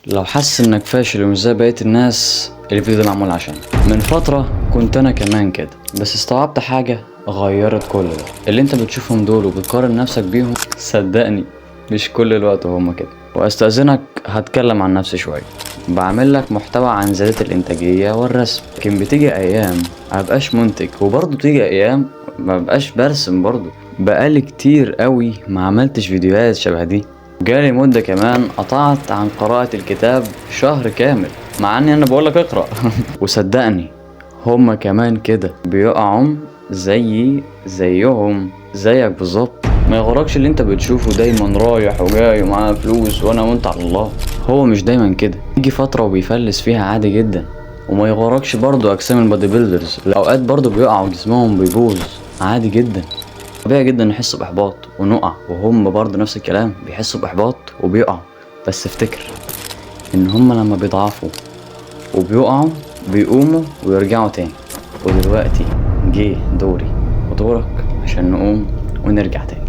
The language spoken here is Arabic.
لو حاسس انك فاشل ومش زي بقية الناس، الفيديو ده معمول عشان من فترة كنت انا كمان كده، بس استوعبت حاجة غيرت كل ده. اللي انت بتشوفهم دول وبتقارن نفسك بيهم، صدقني مش كل الوقت هما كده. واستأذنك هتكلم عن نفسي شوية. بعمل لك محتوى عن زيادة الانتاجية والرسم، لكن بتيجي ايام مبقاش منتج، وبرضه بتيجي ايام مبقاش برسم برضه. بقالي كتير قوي ما عملتش فيديوهات شبه دي. جالي مدة كمان قطعت عن قراءة الكتاب شهر كامل، مع اني انا بقولك اقرأ وصدقني هما كمان كده بيقعوا زيهم زيك بالظبط. ما يغركش اللي انت بتشوفه دايما رايح وجاي ومعاه فلوس وانا وانت على الله. هو مش دايما كده، يجي فترة وبيفلس فيها عادي جدا. وما يغركش برضو اجسام البادي بيلدرز اوقات برضو بيقعوا جسمهم بيبوظ عادي جدا. طبيعي جدا نحس باحباط ونقع، وهم برضو نفس الكلام بيحسوا باحباط وبيقعوا. بس افتكر ان هم لما بيضعفوا وبيقعوا بيقوموا ويرجعوا تاني. ودلوقتي جه دوري ودورك عشان نقوم ونرجع تاني.